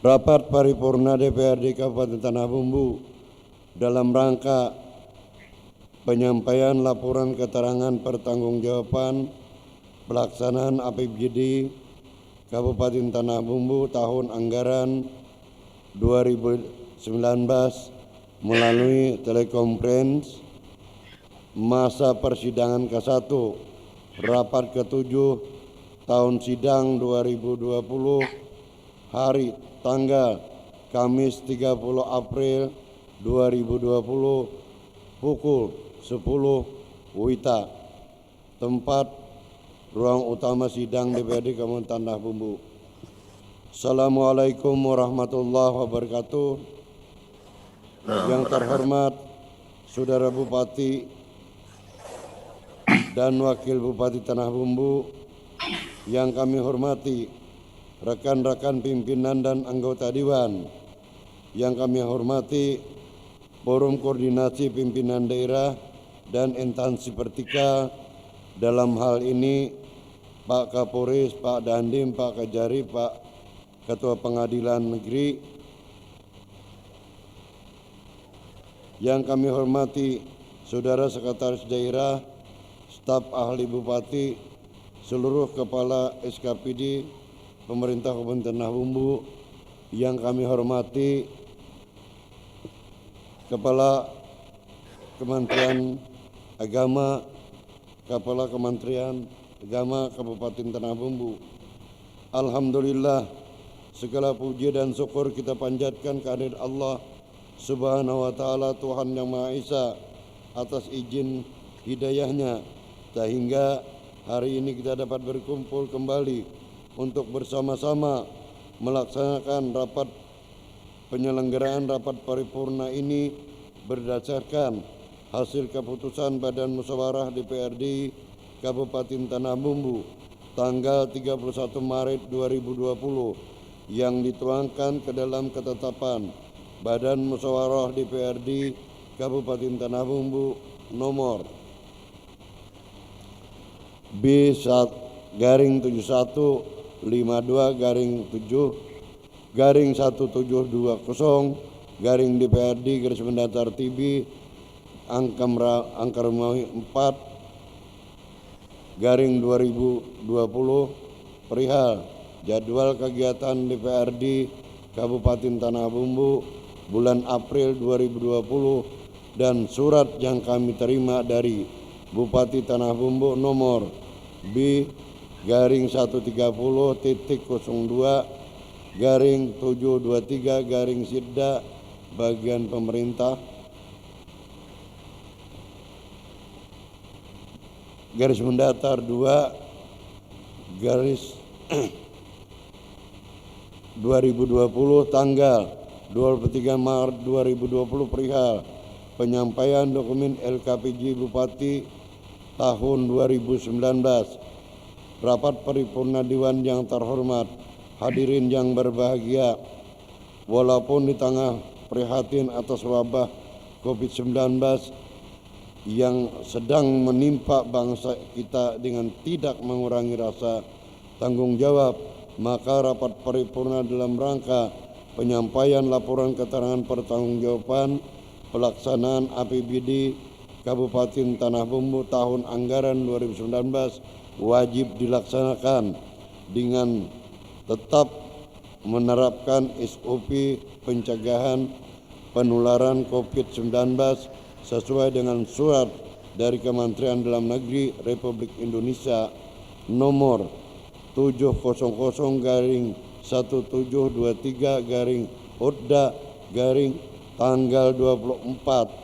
Rapat Paripurna DPRD Kabupaten Tanah Bumbu dalam rangka penyampaian laporan keterangan pertanggungjawaban pelaksanaan APBD Kabupaten Tanah Bumbu tahun anggaran 2019 melalui telekonferensi masa persidangan ke-1 rapat ke-7 tahun sidang 2020 hari tanggal Kamis 30 April 2020 pukul 10 WITA. Tempat ruang utama sidang DPRD Kabupaten Tanah Bumbu. Assalamualaikum warahmatullahi wabarakatuh. Yang terhormat Saudara Bupati dan Wakil Bupati Tanah Bumbu, yang kami hormati rekan-rekan pimpinan dan anggota Dewan, yang kami hormati Forum Koordinasi Pimpinan Daerah dan instansi vertikal, dalam hal ini Pak Kapolres, Pak Dandim, Pak Kajari, Pak Ketua Pengadilan Negeri, yang kami hormati Saudara Sekretaris Daerah, staf ahli Bupati, seluruh kepala SKPD Pemerintah Kabupaten Tanah Bumbu, yang kami hormati Kepala Kementerian Agama, Kepala Kementerian Agama Kabupaten Tanah Bumbu. Alhamdulillah, segala puji dan syukur kita panjatkan kehadirat Allah Subhanahu wa Ta'ala, Tuhan Yang Maha Esa, atas izin hidayahnya sehingga hari ini kita dapat berkumpul kembali untuk bersama-sama melaksanakan penyelenggaraan rapat paripurna ini berdasarkan hasil keputusan Badan Musyawarah DPRD Kabupaten Tanah Bumbu tanggal 31 Maret 2020 yang dituangkan ke dalam ketetapan Badan Musyawarah DPRD Kabupaten Tanah Bumbu nomor B/7-52-1720-DPRD-TB angka Romawi 4/2020 perihal jadwal kegiatan DPRD Kabupaten Tanah Bumbu bulan April 2020 dan surat yang kami terima dari Bupati Tanah Bumbu nomor B/130.02/723 bagian pemerintah garis mendatar 2 garis 2020 tanggal 23 Maret 2020 perihal penyampaian dokumen LKPJ Bupati tahun 2019. Rapat paripurna Dewan yang terhormat, hadirin yang berbahagia, walaupun di tengah prihatin atas wabah COVID-19 yang sedang menimpa bangsa kita dengan tidak mengurangi rasa tanggung jawab, maka rapat paripurna dalam rangka penyampaian laporan keterangan pertanggungjawaban pelaksanaan APBD Kabupaten Tanah Bumbu tahun anggaran 2019 wajib dilaksanakan dengan tetap menerapkan SOP pencegahan penularan COVID-19 sesuai dengan surat dari Kementerian Dalam Negeri Republik Indonesia nomor 700-1723 tanggal 24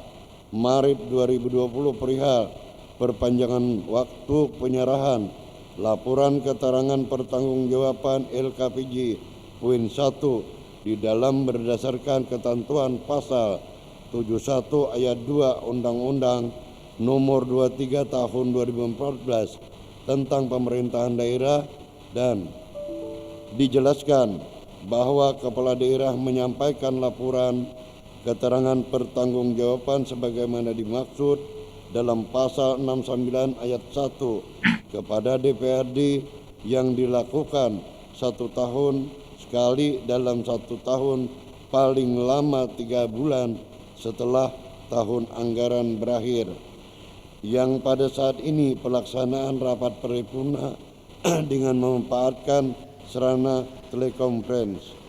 Maret 2020 perihal perpanjangan waktu penyerahan laporan keterangan pertanggungjawaban LKPJ poin 1 di dalam berdasarkan ketentuan pasal 71 ayat 2 Undang-Undang nomor 23 tahun 2014 tentang pemerintahan daerah, dan dijelaskan bahwa kepala daerah menyampaikan laporan keterangan pertanggungjawaban sebagaimana dimaksud dalam pasal 69 ayat 1 kepada DPRD yang dilakukan 1 tahun sekali dalam 1 tahun, paling lama 3 bulan setelah tahun anggaran berakhir, yang pada saat ini pelaksanaan rapat paripurna dengan memanfaatkan sarana telekonferensi.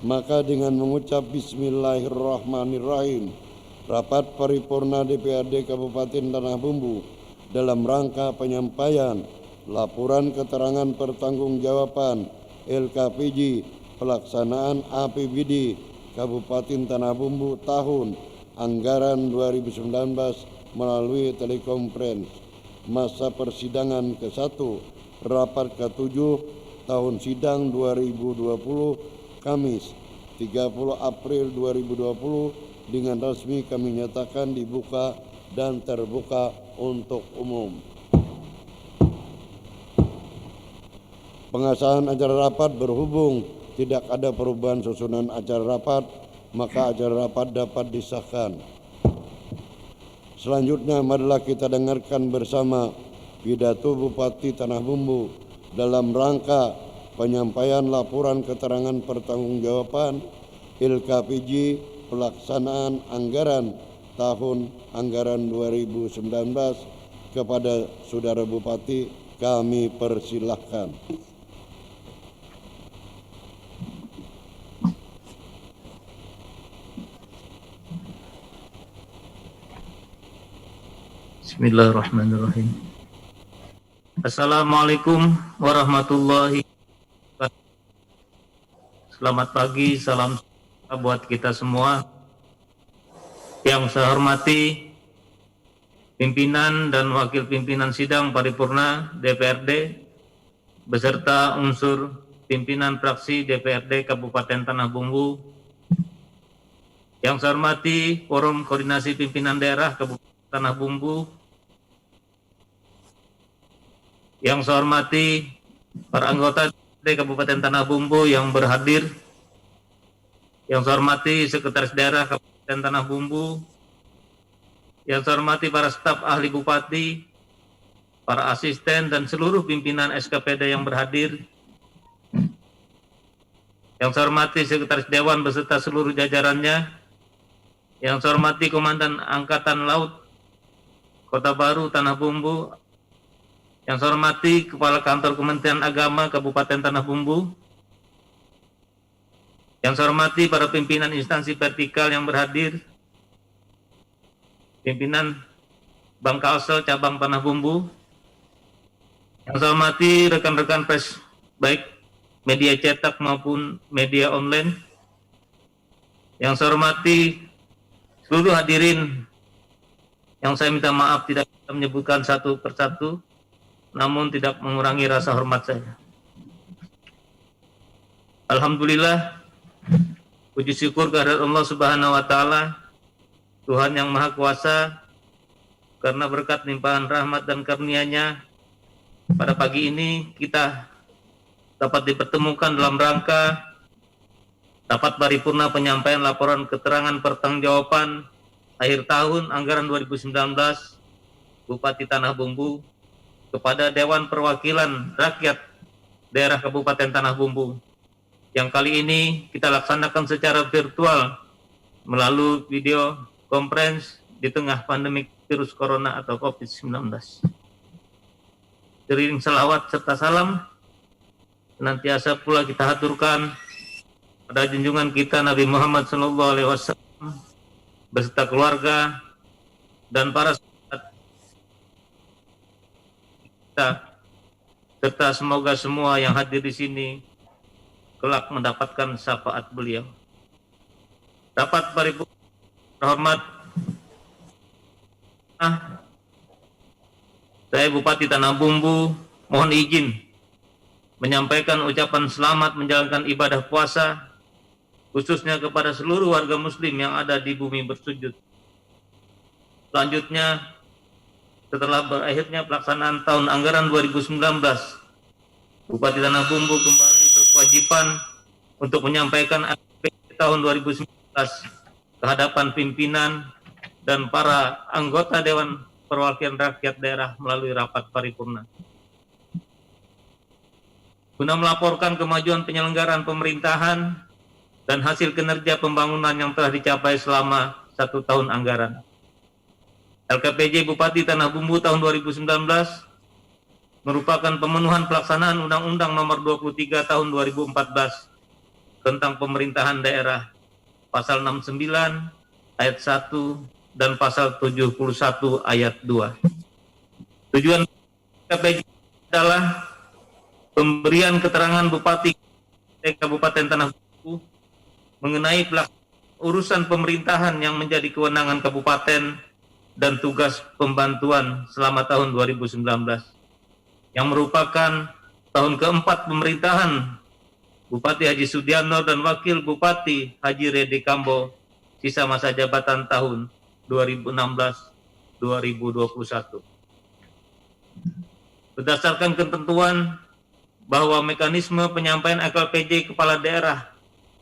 Maka dengan mengucap Bismillahirrahmanirrahim, rapat paripurna DPRD Kabupaten Tanah Bumbu dalam rangka penyampaian laporan keterangan pertanggungjawaban LKPJ pelaksanaan APBD Kabupaten Tanah Bumbu tahun anggaran 2019 melalui telekonferensi. Masa persidangan ke-1 rapat ke-7 tahun sidang 2020 Kamis 30 April 2020 dengan resmi kami nyatakan dibuka dan terbuka untuk umum. Pengesahan acara rapat berhubung tidak ada perubahan susunan acara rapat, maka acara rapat dapat disahkan. Selanjutnya marilah kita dengarkan bersama pidato Bupati Tanah Bumbu dalam rangka penyampaian laporan keterangan pertanggungjawaban LKPJ pelaksanaan anggaran tahun anggaran 2019 kepada Saudara Bupati. Kami persilahkan. Bismillahirrahmanirrahim. Assalamualaikum warahmatullahi wabarakatuh. Selamat pagi, salam sejahtera buat kita semua. Yang saya hormati pimpinan dan wakil pimpinan sidang paripurna DPRD beserta unsur pimpinan fraksi DPRD Kabupaten Tanah Bumbu. Yang saya hormati Forum Koordinasi Pimpinan Daerah Kabupaten Tanah Bumbu. Yang saya hormati para anggota DPRD Kabupaten Tanah Bumbu yang berhadir. Yang saya hormati Sekretaris Daerah Kabupaten Tanah Bumbu. Yang saya hormati para staf ahli bupati, para asisten dan seluruh pimpinan SKPD yang berhadir. Yang saya hormati Sekretaris Dewan beserta seluruh jajarannya. Yang saya hormati Komandan Angkatan Laut Kota Baru Tanah Bumbu. Yang saya hormati Kepala Kantor Kementerian Agama Kabupaten Tanah Bumbu. Yang saya hormati para pimpinan instansi vertikal yang berhadir. Pimpinan Bank Kalsel Cabang Tanah Bumbu. Yang saya hormati rekan-rekan pers baik media cetak maupun media online. Yang saya hormati seluruh hadirin yang saya minta maaf tidak bisa menyebutkan satu persatu, namun tidak mengurangi rasa hormat saya. Alhamdulillah, puji syukur kehadirat Allah Subhanahu wa Ta'ala, Tuhan yang Maha Kuasa, karena berkat limpahan rahmat dan karunia-Nya, pada pagi ini kita dapat dipertemukan dalam rangka dapat paripurna penyampaian laporan keterangan pertanggungjawaban akhir tahun anggaran 2019 Bupati Tanah Bumbu kepada Dewan Perwakilan Rakyat Daerah Kabupaten Tanah Bumbu, yang kali ini kita laksanakan secara virtual melalui video conference di tengah pandemi virus corona atau COVID-19. Teriring selawat serta salam senantiasa pula kita haturkan pada junjungan kita Nabi Muhammad SAW beserta keluarga dan para sahabat kita, serta semoga semua yang hadir di sini kelak mendapatkan syafaat beliau. Dapat paripurna terhormat, saya Bupati Tanah Bumbu mohon izin menyampaikan ucapan selamat menjalankan ibadah puasa, khususnya kepada seluruh warga muslim yang ada di bumi bersujud. Selanjutnya, setelah berakhirnya pelaksanaan tahun anggaran 2019, Bupati Tanah Bumbu kembali berkewajiban untuk menyampaikan APBD tahun 2019 ke hadapan pimpinan dan para anggota Dewan Perwakilan Rakyat Daerah melalui rapat paripurna. guna melaporkan kemajuan penyelenggaraan pemerintahan dan hasil kinerja pembangunan yang telah dicapai selama 1 tahun anggaran. LKPJ Bupati Tanah Bumbu tahun 2019 merupakan pemenuhan pelaksanaan Undang-Undang Nomor 23 Tahun 2014 tentang Pemerintahan Daerah, Pasal 69 Ayat 1 dan Pasal 71 Ayat 2. Tujuan LKPJ adalah pemberian keterangan Bupati Kabupaten Tanah Bumbu mengenai pelaksanaan urusan pemerintahan yang menjadi kewenangan kabupaten dan tugas pembantuan selama tahun 2019, yang merupakan tahun keempat pemerintahan Bupati Haji Sudiarno dan Wakil Bupati Haji Rede Kambo sisa masa jabatan tahun 2016-2021. Berdasarkan ketentuan bahwa mekanisme penyampaian LKPJ Kepala Daerah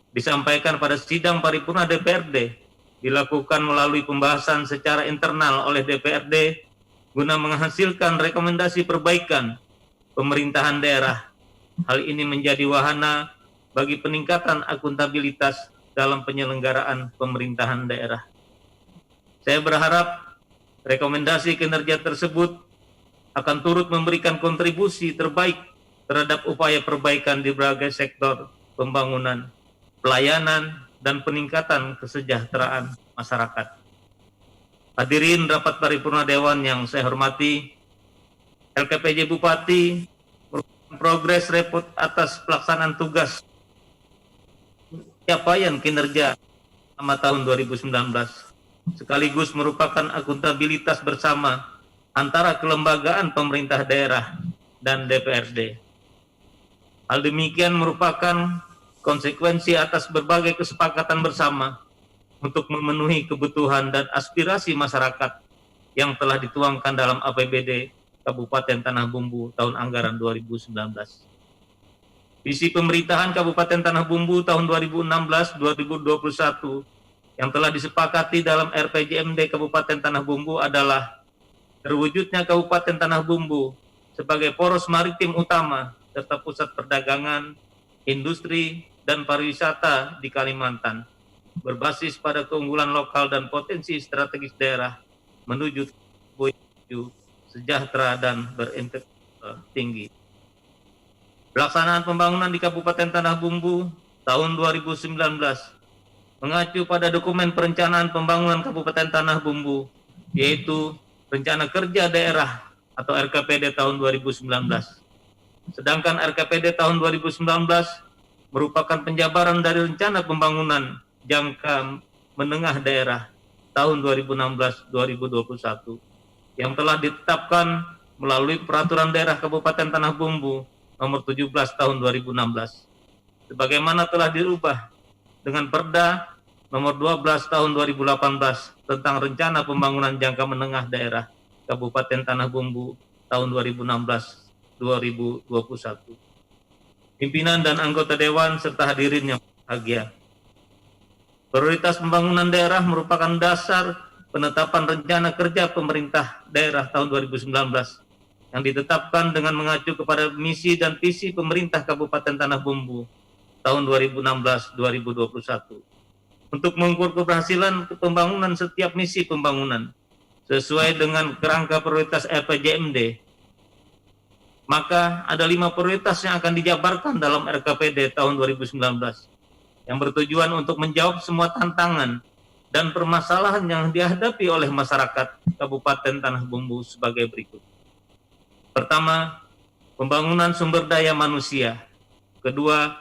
disampaikan pada sidang paripurna DPRD dilakukan melalui pembahasan secara internal oleh DPRD guna menghasilkan rekomendasi perbaikan pemerintahan daerah. Hal ini menjadi wahana bagi peningkatan akuntabilitas dalam penyelenggaraan pemerintahan daerah. Saya berharap rekomendasi kinerja tersebut akan turut memberikan kontribusi terbaik terhadap upaya perbaikan di berbagai sektor pembangunan, pelayanan, dan peningkatan kesejahteraan masyarakat. Hadirin rapat paripurna Dewan yang saya hormati, LKPJ Bupati merupakan progres report atas pelaksanaan tugas capaian kinerja selama tahun 2019, sekaligus merupakan akuntabilitas bersama antara kelembagaan pemerintah daerah dan DPRD. Hal demikian merupakan konsekuensi atas berbagai kesepakatan bersama untuk memenuhi kebutuhan dan aspirasi masyarakat yang telah dituangkan dalam APBD Kabupaten Tanah Bumbu tahun anggaran 2019. Visi pemerintahan Kabupaten Tanah Bumbu tahun 2016-2021 yang telah disepakati dalam RPJMD Kabupaten Tanah Bumbu adalah terwujudnya Kabupaten Tanah Bumbu sebagai poros maritim utama serta pusat perdagangan, industri, dan pariwisata di Kalimantan, berbasis pada keunggulan lokal dan potensi strategis daerah menuju sejahtera dan berintegritas tinggi. Pelaksanaan pembangunan di Kabupaten Tanah Bumbu tahun 2019 mengacu pada dokumen perencanaan pembangunan Kabupaten Tanah Bumbu, yaitu Rencana Kerja Daerah atau RKPD tahun 2019. Sedangkan RKPD tahun 2019 merupakan penjabaran dari rencana pembangunan jangka menengah daerah tahun 2016-2021 yang telah ditetapkan melalui Peraturan Daerah Kabupaten Tanah Bumbu nomor 17 tahun 2016. Sebagaimana telah dirubah dengan Perda nomor 12 tahun 2018 tentang rencana pembangunan jangka menengah daerah Kabupaten Tanah Bumbu tahun 2016-2021. Pimpinan dan anggota Dewan serta hadirin yang berbahagia. Prioritas pembangunan daerah merupakan dasar penetapan rencana kerja pemerintah daerah tahun 2019 yang ditetapkan dengan mengacu kepada misi dan visi pemerintah Kabupaten Tanah Bumbu tahun 2016-2021 untuk mengukur keberhasilan pembangunan setiap misi pembangunan sesuai dengan kerangka prioritas RPJMD. Maka ada 5 prioritas yang akan dijabarkan dalam RKPD tahun 2019 yang bertujuan untuk menjawab semua tantangan dan permasalahan yang dihadapi oleh masyarakat Kabupaten Tanah Bumbu sebagai berikut. Pertama, pembangunan sumber daya manusia. Kedua,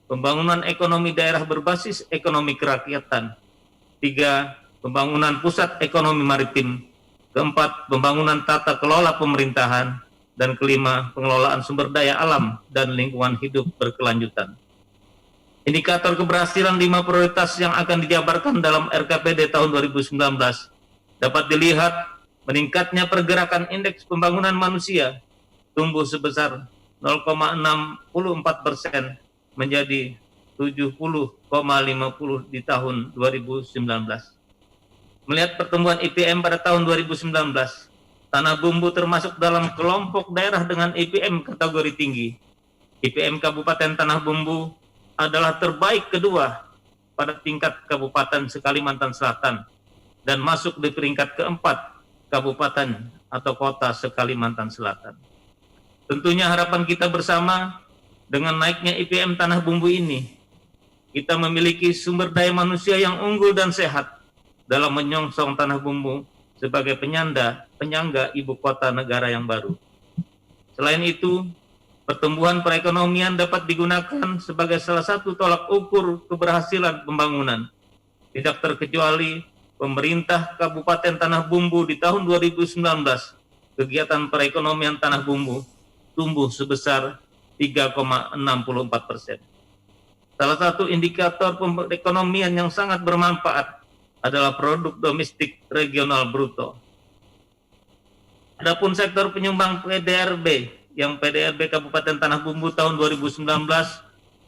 pembangunan ekonomi daerah berbasis ekonomi kerakyatan. 3, pembangunan pusat ekonomi maritim. Keempat, pembangunan tata kelola pemerintahan. Dan kelima, pengelolaan sumber daya alam dan lingkungan hidup berkelanjutan. Indikator keberhasilan 5 prioritas yang akan dijabarkan dalam RKPD tahun 2019 dapat dilihat meningkatnya pergerakan indeks pembangunan manusia tumbuh sebesar 0,64% menjadi 70,50 di tahun 2019. Melihat pertumbuhan IPM pada tahun 2019, Tanah Bumbu termasuk dalam kelompok daerah dengan IPM kategori tinggi. IPM Kabupaten Tanah Bumbu adalah terbaik kedua pada tingkat kabupaten se-Kalimantan Selatan dan masuk di peringkat keempat kabupaten atau kota se-Kalimantan Selatan. Tentunya harapan kita bersama dengan naiknya IPM Tanah Bumbu ini, kita memiliki sumber daya manusia yang unggul dan sehat dalam menyongsong Tanah Bumbu sebagai penyangga ibu kota negara yang baru. Selain itu, pertumbuhan perekonomian dapat digunakan sebagai salah satu tolak ukur keberhasilan pembangunan. Tidak terkecuali pemerintah Kabupaten Tanah Bumbu di tahun 2019, kegiatan perekonomian Tanah Bumbu tumbuh sebesar 3,64%. Salah satu indikator perekonomian yang sangat bermanfaat adalah produk domestik regional bruto. Adapun sektor penyumbang PDRB, yang PDRB Kabupaten Tanah Bumbu tahun 2019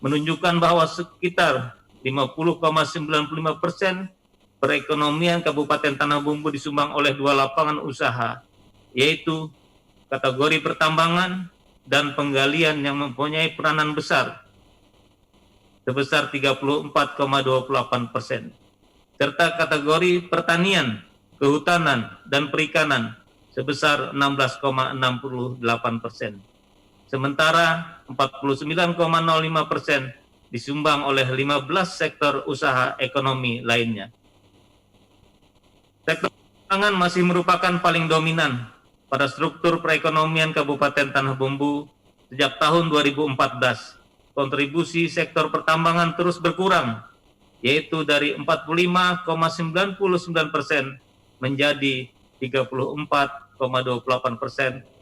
menunjukkan bahwa sekitar 50,95% perekonomian Kabupaten Tanah Bumbu disumbang oleh dua lapangan usaha, yaitu kategori pertambangan dan penggalian yang mempunyai peranan besar sebesar 34,28%, serta kategori pertanian, kehutanan, dan perikanan sebesar 16,68%. Sementara 49,05% disumbang oleh 15 sektor usaha ekonomi lainnya. Sektor pangan masih merupakan paling dominan pada struktur perekonomian Kabupaten Tanah Bumbu sejak tahun 2014. Kontribusi sektor pertambangan terus berkurang, yaitu dari 45,99% menjadi 34,28%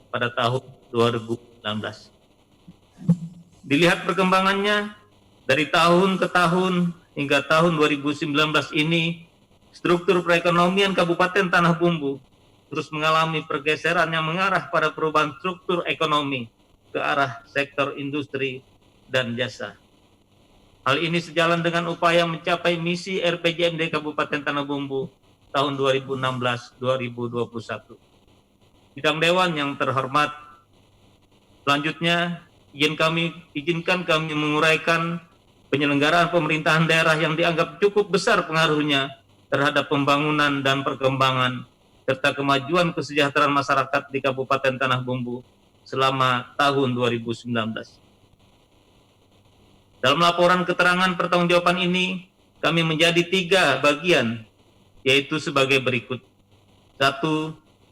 pada tahun 2019. Dilihat perkembangannya dari tahun ke tahun hingga tahun 2019 ini, struktur perekonomian Kabupaten Tanah Bumbu terus mengalami pergeseran yang mengarah pada perubahan struktur ekonomi ke arah sektor industri dan jasa. Hal ini sejalan dengan upaya mencapai misi RPJMD Kabupaten Tanah Bumbu tahun 2016-2021. Sidang Dewan yang terhormat, selanjutnya izinkan kami menguraikan penyelenggaraan pemerintahan daerah yang dianggap cukup besar pengaruhnya terhadap pembangunan dan perkembangan serta kemajuan kesejahteraan masyarakat di Kabupaten Tanah Bumbu selama tahun 2019. Dalam laporan keterangan pertanggungjawaban ini, kami menjadi 3 bagian, yaitu sebagai berikut. 1.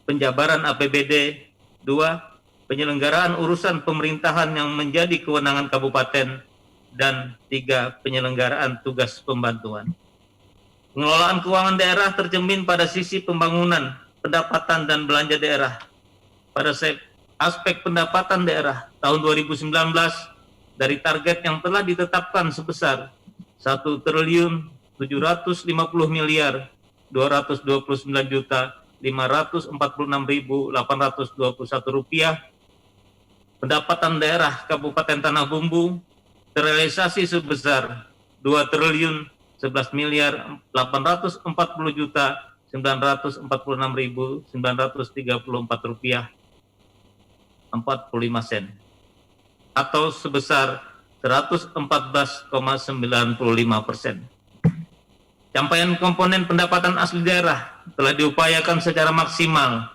Penjabaran APBD. 2. Penyelenggaraan urusan pemerintahan yang menjadi kewenangan kabupaten. Dan 3. Penyelenggaraan tugas pembantuan. Pengelolaan keuangan daerah tercermin pada sisi pembangunan, pendapatan, dan belanja daerah. Pada aspek pendapatan daerah, tahun 2019, dari target yang telah ditetapkan sebesar 1.259.249.546.821 rupiah, pendapatan daerah Kabupaten Tanah Bumbu terrealisasi sebesar 2.940.946.934 rupiah 45 sen, atau sebesar 114,95%. Capaian komponen pendapatan asli daerah telah diupayakan secara maksimal.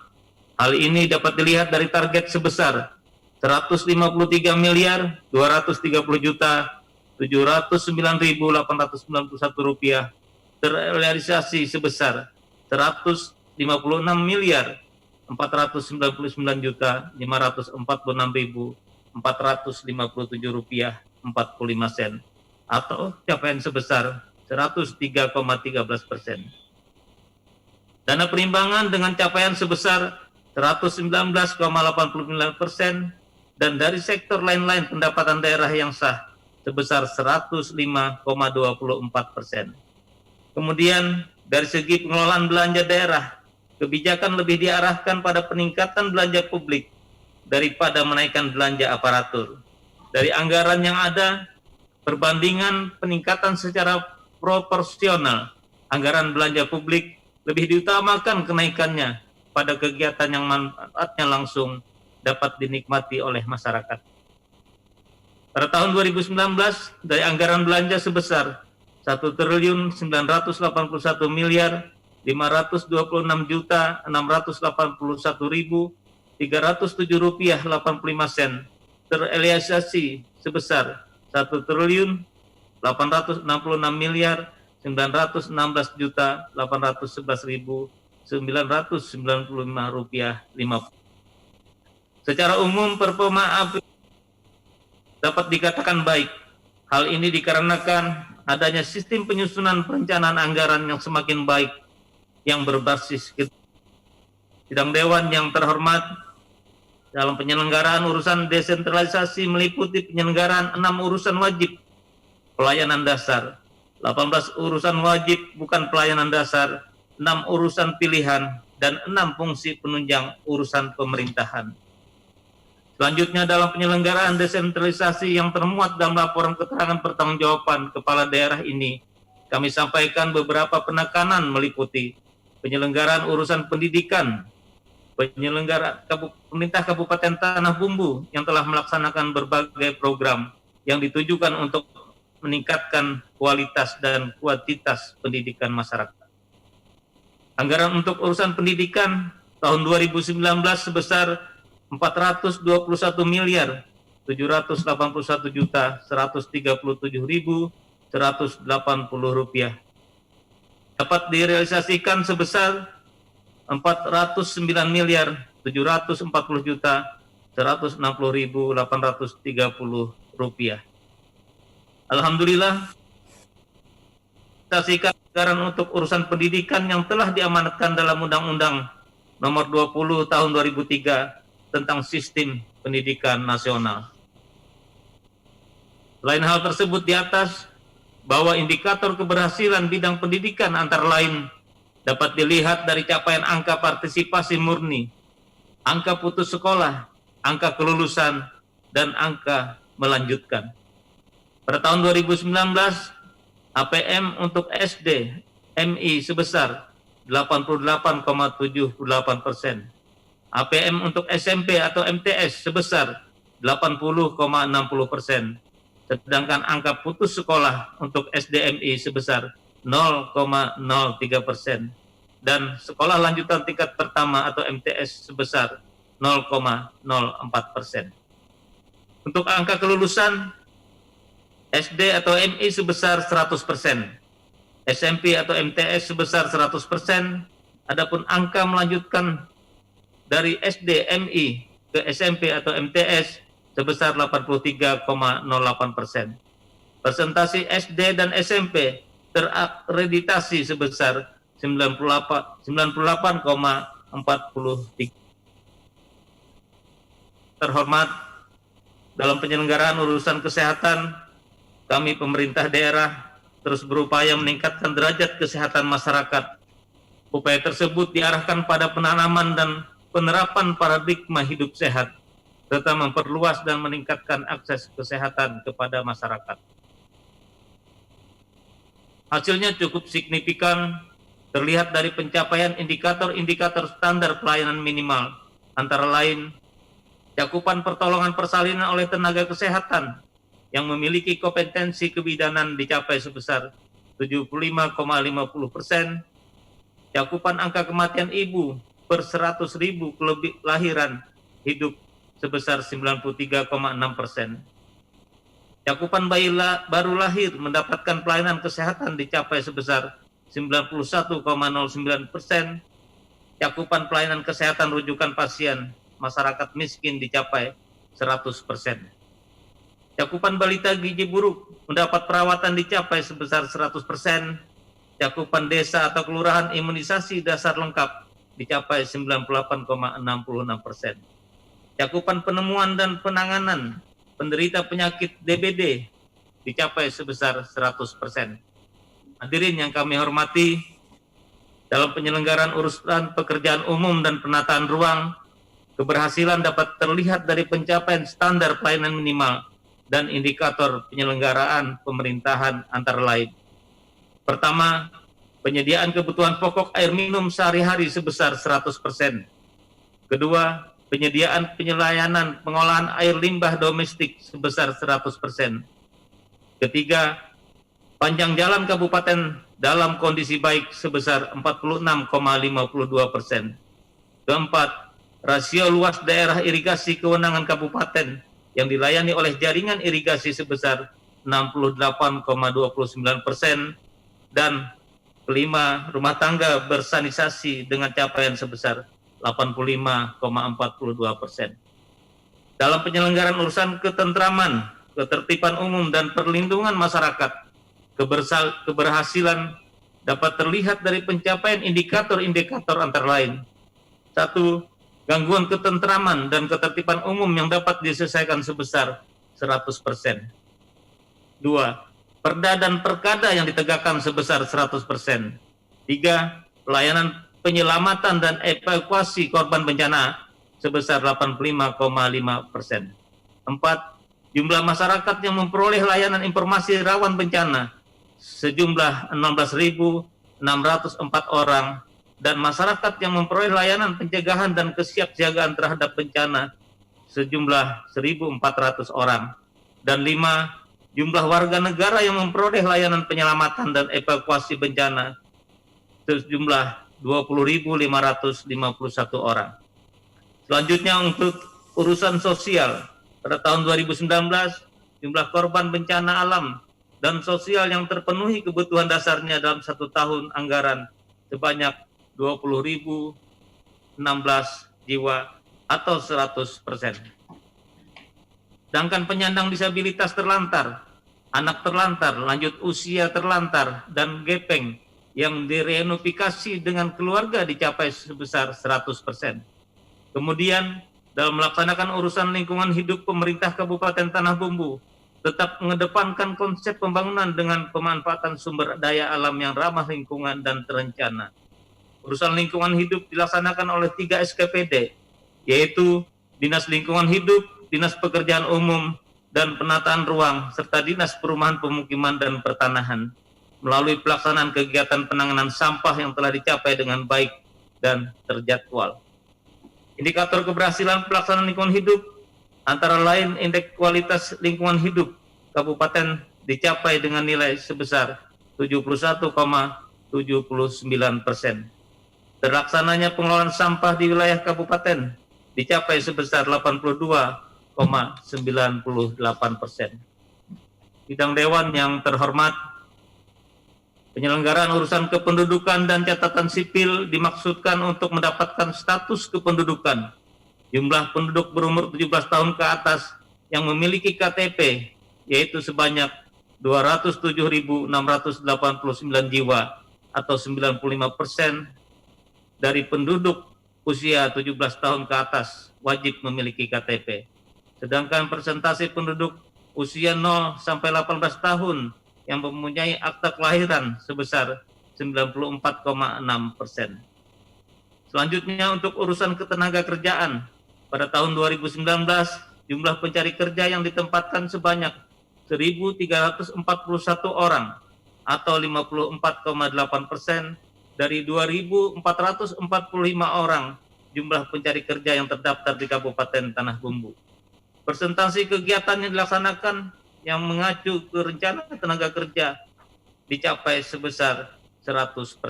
Hal ini dapat dilihat dari target sebesar 153.230.709.891 rupiah terrealisasi sebesar 159.499.546.457 rupiah 45 sen, atau capaian sebesar 103,13%. Dana perimbangan dengan capaian sebesar 119,89%, dan dari sektor lain-lain pendapatan daerah yang sah sebesar 105,24%. Kemudian dari segi pengelolaan belanja daerah, kebijakan lebih diarahkan pada peningkatan belanja publik daripada menaikkan belanja aparatur. Dari anggaran yang ada, perbandingan peningkatan secara proporsional, anggaran belanja publik lebih diutamakan kenaikannya pada kegiatan yang manfaatnya langsung dapat dinikmati oleh masyarakat. Pada tahun 2019, dari anggaran belanja sebesar 1.981.526.681.307 rupiah 85 sen terrealisasi sebesar 1.916.911.895 rupiah 50. Secara umum performa dapat dikatakan baik. Hal ini dikarenakan adanya sistem penyusunan perencanaan anggaran yang semakin baik yang berbasis sidang dewan yang terhormat. Dalam penyelenggaraan urusan desentralisasi meliputi penyelenggaraan 6 urusan wajib pelayanan dasar, 18 urusan wajib bukan pelayanan dasar, 6 urusan pilihan, dan 6 fungsi penunjang urusan pemerintahan. Selanjutnya, dalam penyelenggaraan desentralisasi yang termuat dalam laporan keterangan pertanggungjawaban kepala daerah ini, kami sampaikan beberapa penekanan meliputi penyelenggaraan urusan pendidikan, pemerintah Kabupaten Tanah Bumbu yang telah melaksanakan berbagai program yang ditujukan untuk meningkatkan kualitas dan kuantitas pendidikan masyarakat. Anggaran untuk urusan pendidikan tahun 2019 sebesar 421.781.137.180 rupiah dapat direalisasikan sebesar 409.740.160.830 rupiah. Alhamdulillah, realisasikan anggaran untuk urusan pendidikan yang telah diamanatkan dalam Undang-Undang Nomor 20 Tahun 2003 tentang Sistem Pendidikan Nasional. Selain hal tersebut di atas, bahwa indikator keberhasilan bidang pendidikan antara lain dapat dilihat dari capaian angka partisipasi murni, angka putus sekolah, angka kelulusan, dan angka melanjutkan. Pada tahun 2019, APM untuk SD, MI sebesar 88,78%. APM untuk SMP atau MTS sebesar 80,60%, sedangkan angka putus sekolah untuk SDMI sebesar 0,03% dan sekolah lanjutan tingkat pertama atau MTS sebesar 0,04%. Untuk angka kelulusan SD atau MI sebesar 100%, SMP atau MTS sebesar 100%, adapun angka melanjutkan dari SD, MI ke SMP atau MTS sebesar 83,08%. Persentase SD dan SMP terakreditasi sebesar 98,43%. Terhormat, dalam penyelenggaraan urusan kesehatan, kami pemerintah daerah terus berupaya meningkatkan derajat kesehatan masyarakat. Upaya tersebut diarahkan pada penanaman dan penerapan paradigma hidup sehat, serta memperluas dan meningkatkan akses kesehatan kepada masyarakat. Hasilnya cukup signifikan, terlihat dari pencapaian indikator-indikator standar pelayanan minimal, antara lain cakupan pertolongan persalinan oleh tenaga kesehatan yang memiliki kompetensi kebidanan dicapai sebesar 75,50%, cakupan angka kematian ibu per 100.000 kelahiran hidup sebesar 93,6%. Cakupan bayi baru lahir mendapatkan pelayanan kesehatan dicapai sebesar 91,09%. Cakupan pelayanan kesehatan rujukan pasien masyarakat miskin dicapai 100%. Cakupan balita gizi buruk mendapat perawatan dicapai sebesar 100%. Cakupan desa atau kelurahan imunisasi dasar lengkap dicapai 98,66%. Cakupan penemuan dan penanganan penderita penyakit DBD dicapai sebesar 100%. Hadirin yang kami hormati, dalam penyelenggaraan urusan pekerjaan umum dan penataan ruang, keberhasilan dapat terlihat dari pencapaian standar pelayanan minimal dan indikator penyelenggaraan pemerintahan antara lain. Pertama, penyediaan kebutuhan pokok air minum sehari-hari sebesar 100%. Kedua, penyediaan penyelayanan pengolahan air limbah domestik sebesar 100%. Ketiga, panjang jalan kabupaten dalam kondisi baik sebesar 46,52%. Keempat, rasio luas daerah irigasi kewenangan kabupaten yang dilayani oleh jaringan irigasi sebesar 68,29%. Dan kelima, rumah tangga bersanitasi dengan capaian sebesar 85,42%. Dalam penyelenggaraan urusan ketentraman, ketertiban umum, dan perlindungan masyarakat, keberhasilan dapat terlihat dari pencapaian indikator-indikator antara lain. 1. Gangguan ketentraman dan ketertiban umum yang dapat diselesaikan sebesar 100%. 2. Perda dan perkada yang ditegakkan sebesar 100%. 3. Pelayanan penyelamatan dan evakuasi korban bencana sebesar 85,5%. 4. Jumlah masyarakat yang memperoleh layanan informasi rawan bencana sejumlah 16.604 orang, dan masyarakat yang memperoleh layanan pencegahan dan kesiapsiagaan terhadap bencana sejumlah 1.400 orang. Dan 5. Jumlah warga negara yang memperoleh layanan penyelamatan dan evakuasi bencana sejumlah 20.551 orang. Selanjutnya untuk urusan sosial, pada tahun 2019 jumlah korban bencana alam dan sosial yang terpenuhi kebutuhan dasarnya dalam satu tahun anggaran sebanyak 20.016 jiwa atau 100%. Sedangkan penyandang disabilitas terlantar, anak terlantar, lanjut usia terlantar, dan gepeng yang direunifikasi dengan keluarga dicapai sebesar 100%. Kemudian, dalam melaksanakan urusan lingkungan hidup, pemerintah Kabupaten Tanah Bumbu tetap mengedepankan konsep pembangunan dengan pemanfaatan sumber daya alam yang ramah lingkungan dan terencana. Urusan lingkungan hidup dilaksanakan oleh 3 SKPD, yaitu Dinas Lingkungan Hidup, Dinas Pekerjaan Umum dan Penataan Ruang, serta Dinas Perumahan Pemukiman dan Pertanahan, melalui pelaksanaan kegiatan penanganan sampah yang telah dicapai dengan baik dan terjadwal. Indikator keberhasilan pelaksanaan lingkungan hidup antara lain indeks kualitas lingkungan hidup kabupaten dicapai dengan nilai sebesar 71,79%. Terlaksananya pengelolaan sampah di wilayah kabupaten dicapai sebesar 82,98%. Bidang Dewan yang terhormat, penyelenggaraan urusan kependudukan dan catatan sipil dimaksudkan untuk mendapatkan status kependudukan jumlah penduduk berumur 17 tahun ke atas yang memiliki KTP, yaitu sebanyak 207.689 jiwa atau 95% dari penduduk usia 17 tahun ke atas wajib memiliki KTP. Sedangkan persentase penduduk usia 0 sampai 18 tahun yang mempunyai akta kelahiran sebesar 94,6%. Selanjutnya untuk urusan ketenaga kerjaan, pada tahun 2019 jumlah pencari kerja yang ditempatkan sebanyak 1.341 orang atau 54,8% dari 2.445 orang jumlah pencari kerja yang terdaftar di Kabupaten Tanah Bumbu. Persentase kegiatan yang dilaksanakan yang mengacu ke rencana tenaga kerja dicapai sebesar 100%.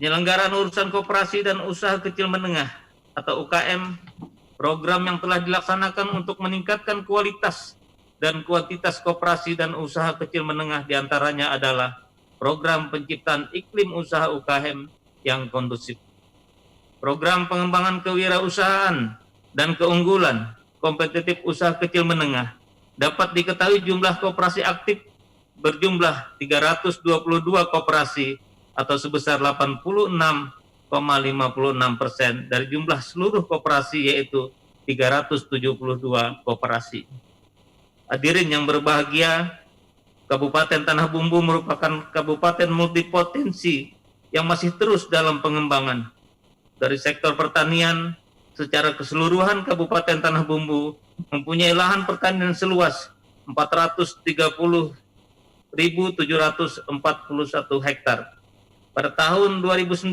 Penyelenggaraan urusan koperasi dan usaha kecil menengah atau UKM, program yang telah dilaksanakan untuk meningkatkan kualitas dan kuantitas koperasi dan usaha kecil menengah diantaranya adalah program penciptaan iklim usaha UKM yang kondusif, program pengembangan kewirausahaan dan keunggulan kompetitif usaha kecil menengah. Dapat diketahui jumlah koperasi aktif berjumlah 322 koperasi atau sebesar 86,56% dari jumlah seluruh koperasi, yaitu 372 koperasi. Hadirin yang berbahagia, Kabupaten Tanah Bumbu merupakan kabupaten multipotensi yang masih terus dalam pengembangan. Dari sektor pertanian, secara keseluruhan Kabupaten Tanah Bumbu mempunyai lahan pertanian seluas 430.741 hektar. Pada tahun 2019,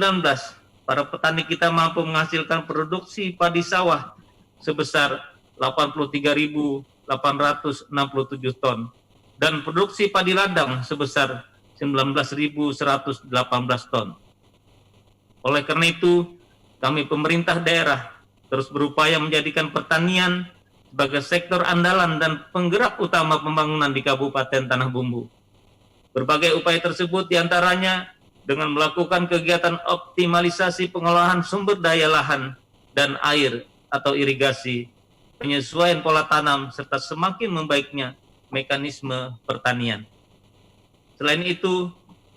para petani kita mampu menghasilkan produksi padi sawah sebesar 83.867 ton dan produksi padi ladang sebesar 19.118 ton. Oleh karena itu, kami pemerintah daerah terus berupaya menjadikan pertanian sebagai sektor andalan dan penggerak utama pembangunan di Kabupaten Tanah Bumbu. Berbagai upaya tersebut diantaranya dengan melakukan kegiatan optimalisasi pengolahan sumber daya lahan dan air atau irigasi, penyesuaian pola tanam, serta semakin membaiknya mekanisme pertanian. Selain itu,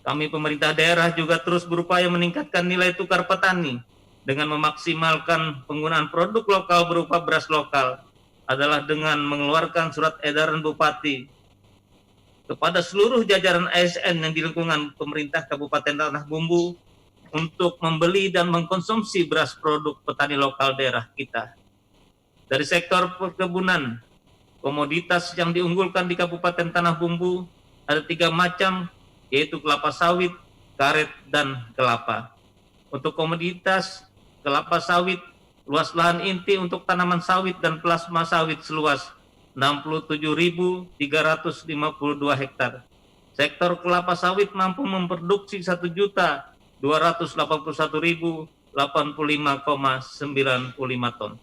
kami pemerintah daerah juga terus berupaya meningkatkan nilai tukar petani dengan memaksimalkan penggunaan produk lokal berupa beras lokal adalah dengan mengeluarkan surat edaran Bupati kepada seluruh jajaran ASN yang di lingkungan pemerintah Kabupaten Tanah Bumbu untuk membeli dan mengkonsumsi beras produk petani lokal daerah kita. Dari sektor perkebunan, komoditas yang diunggulkan di Kabupaten Tanah Bumbu ada 3 macam, yaitu kelapa sawit, karet, dan kelapa. Untuk komoditas kelapa sawit, luas lahan inti untuk tanaman sawit dan plasma sawit seluas 67.352 hektar. Sektor kelapa sawit mampu memproduksi 1.281.085,95 ton.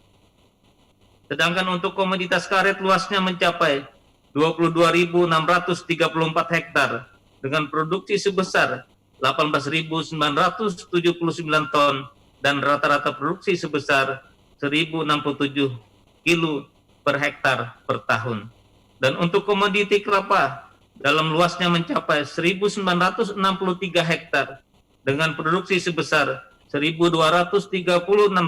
Sedangkan untuk komoditas karet luasnya mencapai 22.634 hektar dengan produksi sebesar 18.979 ton dan rata-rata produksi sebesar 1.067 kilo per hektar per tahun. Dan untuk komoditi kelapa dalam luasnya mencapai 1.963 hektar dengan produksi sebesar 1.236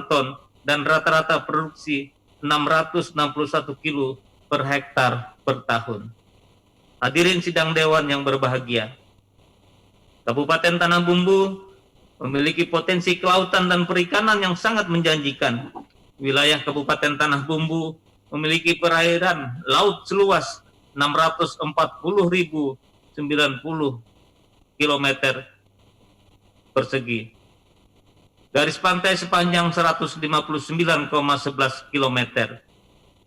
ton dan rata-rata produksi 661 kilo per hektar per tahun. Hadirin sidang dewan yang berbahagia, Kabupaten Tanah Bumbu memiliki potensi kelautan dan perikanan yang sangat menjanjikan. Wilayah Kabupaten Tanah Bumbu memiliki perairan laut seluas 640.090 km persegi. Garis pantai sepanjang 159,11 km.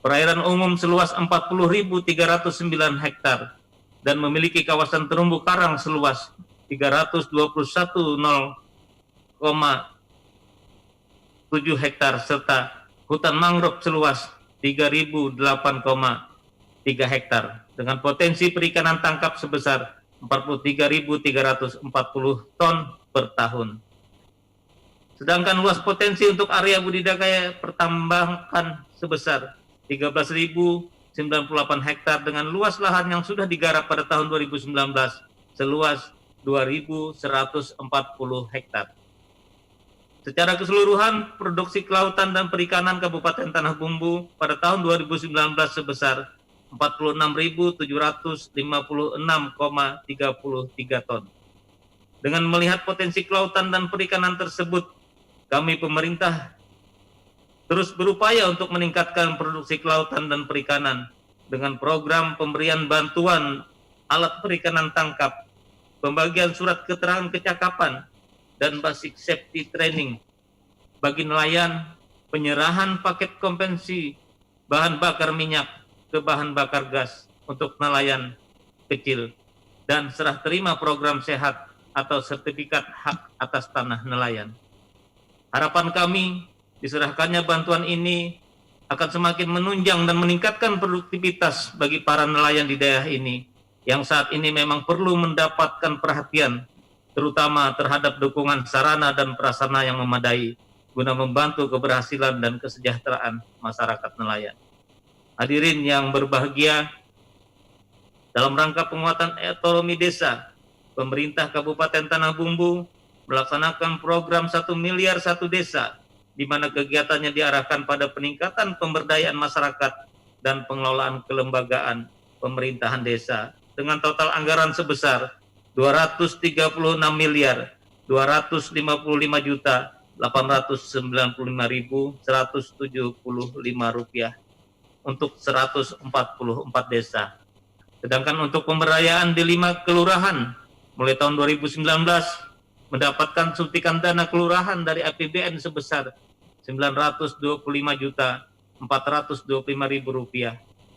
Perairan umum seluas 40.309 hektar dan memiliki kawasan terumbu karang seluas 321,7 hektar serta hutan mangrove seluas 3.008,3 hektar dengan potensi perikanan tangkap sebesar 43.340 ton per tahun. Sedangkan luas potensi untuk area budidaya pertambangan sebesar 13.098 hektar dengan luas lahan yang sudah digarap pada tahun 2019 seluas 2.140 hektar. Secara keseluruhan, produksi kelautan dan perikanan Kabupaten Tanah Bumbu pada tahun 2019 sebesar 46.756,33 ton. Dengan melihat potensi kelautan dan perikanan tersebut, kami pemerintah terus berupaya untuk meningkatkan produksi kelautan dan perikanan dengan program pemberian bantuan alat perikanan tangkap, pembagian surat keterangan kecakapan, dan basic safety training bagi nelayan, penyerahan paket kompensasi bahan bakar minyak ke bahan bakar gas untuk nelayan kecil, dan serah terima program sehat atau sertifikat hak atas tanah nelayan. Harapan kami, diserahkannya bantuan ini akan semakin menunjang dan meningkatkan produktivitas bagi para nelayan di daerah ini yang saat ini memang perlu mendapatkan perhatian, terutama terhadap dukungan sarana dan prasarana yang memadai guna membantu keberhasilan dan kesejahteraan masyarakat nelayan. Hadirin yang berbahagia, dalam rangka penguatan ekonomi desa, pemerintah Kabupaten Tanah Bumbu melaksanakan program 1 miliar 1 desa, di mana kegiatannya diarahkan pada peningkatan pemberdayaan masyarakat dan pengelolaan kelembagaan pemerintahan desa dengan total anggaran sebesar 234.895.175.175 rupiah untuk 144 desa. Sedangkan untuk pemberdayaan di 5 kelurahan mulai tahun 2019 mendapatkan suntikan dana kelurahan dari APBN sebesar Rp925.425.000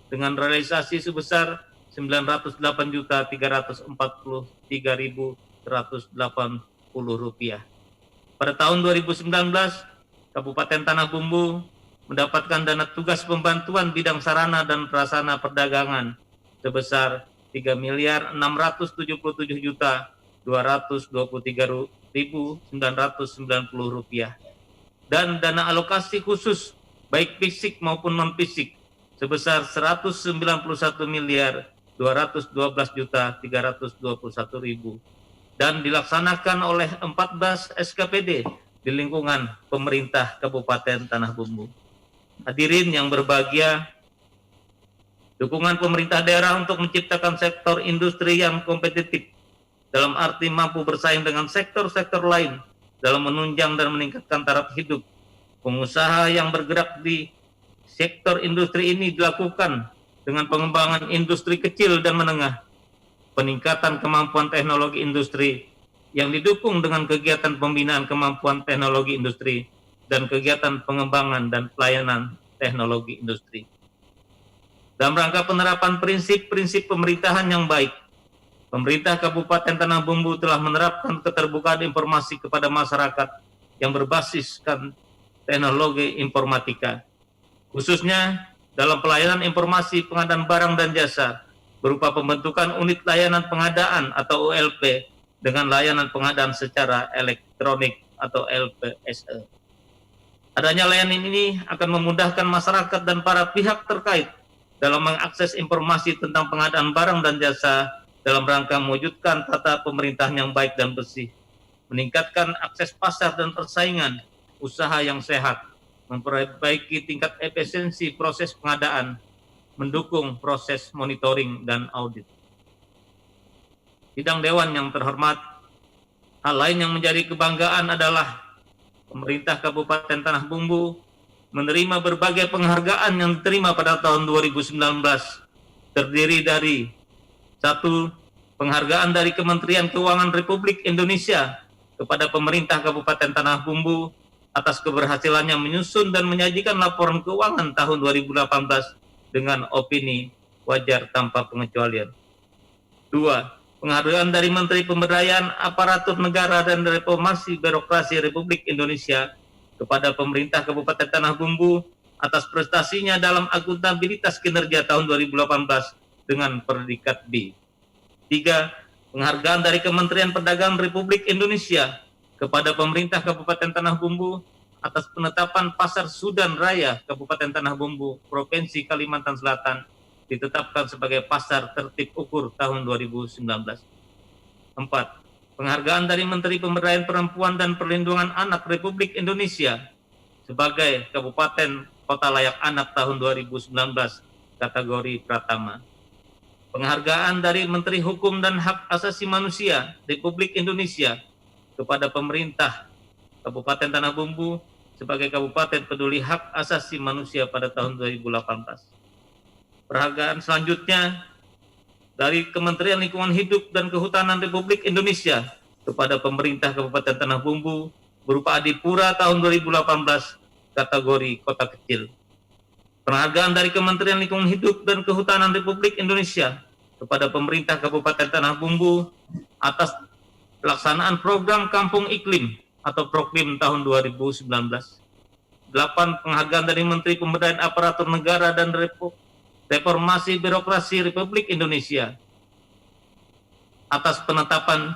dengan realisasi sebesar Rp908.343.180. Pada tahun 2019, Kabupaten Tanah Bumbu mendapatkan dana tugas pembantuan bidang sarana dan prasarana perdagangan sebesar Rp3.677.223.990 dan dana alokasi khusus baik fisik maupun non fisik sebesar Rp191.212.321.000 dan dilaksanakan oleh 14 SKPD di lingkungan pemerintah Kabupaten Tanah Bumbu. Hadirin yang berbahagia, dukungan pemerintah daerah untuk menciptakan sektor industri yang kompetitif dalam arti mampu bersaing dengan sektor-sektor lain dalam menunjang dan meningkatkan taraf hidup pengusaha yang bergerak di sektor industri ini dilakukan dengan pengembangan industri kecil dan menengah, peningkatan kemampuan teknologi industri yang didukung dengan kegiatan pembinaan kemampuan teknologi industri dan kegiatan pengembangan dan pelayanan teknologi industri. Dalam rangka penerapan prinsip-prinsip pemerintahan yang baik, pemerintah Kabupaten Tanah Bumbu telah menerapkan keterbukaan informasi kepada masyarakat yang berbasiskan teknologi informatika, khususnya dalam pelayanan informasi pengadaan barang dan jasa berupa pembentukan unit layanan pengadaan atau ULP dengan layanan pengadaan secara elektronik atau LPSE. Adanya layanan ini akan memudahkan masyarakat dan para pihak terkait dalam mengakses informasi tentang pengadaan barang dan jasa dalam rangka mewujudkan tata pemerintahan yang baik dan bersih, meningkatkan akses pasar dan persaingan usaha yang sehat, memperbaiki tingkat efisiensi proses pengadaan, mendukung proses monitoring dan audit. Sidang Dewan yang terhormat, hal lain yang menjadi kebanggaan adalah pemerintah Kabupaten Tanah Bumbu menerima berbagai penghargaan yang diterima pada tahun 2019, terdiri dari 1. Penghargaan dari Kementerian Keuangan Republik Indonesia kepada pemerintah Kabupaten Tanah Bumbu atas keberhasilannya menyusun dan menyajikan laporan keuangan tahun 2018 dengan opini wajar tanpa pengecualian. 2. Penghargaan dari Menteri Pemberdayaan Aparatur Negara dan Reformasi Birokrasi Republik Indonesia kepada pemerintah Kabupaten Tanah Bumbu atas prestasinya dalam akuntabilitas kinerja tahun 2018 dengan predikat B. 3. Penghargaan dari Kementerian Perdagangan Republik Indonesia kepada pemerintah Kabupaten Tanah Bumbu atas penetapan Pasar Sudan Raya Kabupaten Tanah Bumbu, Provinsi Kalimantan Selatan ditetapkan sebagai pasar tertib ukur tahun 2019. 4. Penghargaan dari Menteri Pemberdayaan Perempuan dan Perlindungan Anak Republik Indonesia sebagai Kabupaten Kota Layak Anak tahun 2019, kategori Pratama. Penghargaan dari Menteri Hukum dan Hak Asasi Manusia Republik Indonesia kepada pemerintah Kabupaten Tanah Bumbu sebagai Kabupaten Peduli Hak Asasi Manusia pada tahun 2018. Penghargaan selanjutnya dari Kementerian Lingkungan Hidup dan Kehutanan Republik Indonesia kepada pemerintah Kabupaten Tanah Bumbu berupa Adipura tahun 2018, kategori Kota Kecil. Penghargaan dari Kementerian Lingkungan Hidup dan Kehutanan Republik Indonesia kepada pemerintah Kabupaten Tanah Bumbu atas pelaksanaan program Kampung Iklim atau Proklim tahun 2019. 8. Penghargaan dari Menteri Pemberdayaan Aparatur Negara dan Reformasi Birokrasi Republik Indonesia atas penetapan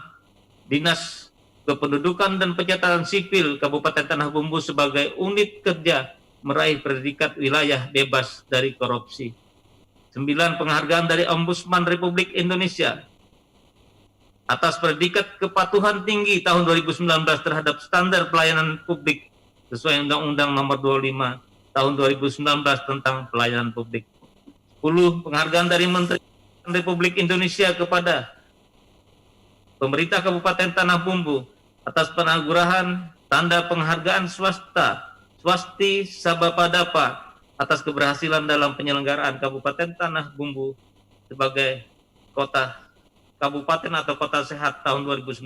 Dinas Kependudukan dan Pencatatan Sipil Kabupaten Tanah Bumbu sebagai unit kerja meraih predikat wilayah bebas dari korupsi. 9. Penghargaan dari Ombudsman Republik Indonesia atas predikat kepatuhan tinggi tahun 2019 terhadap standar pelayanan publik sesuai Undang-Undang Nomor 25 Tahun 2019 tentang pelayanan publik. 10. Penghargaan dari Menteri Republik Indonesia kepada pemerintah Kabupaten Tanah Bumbu atas penganugerahan tanda penghargaan Swasti Sabapadapa atas keberhasilan dalam penyelenggaraan Kabupaten Tanah Bumbu sebagai kota kabupaten atau kota sehat tahun 2019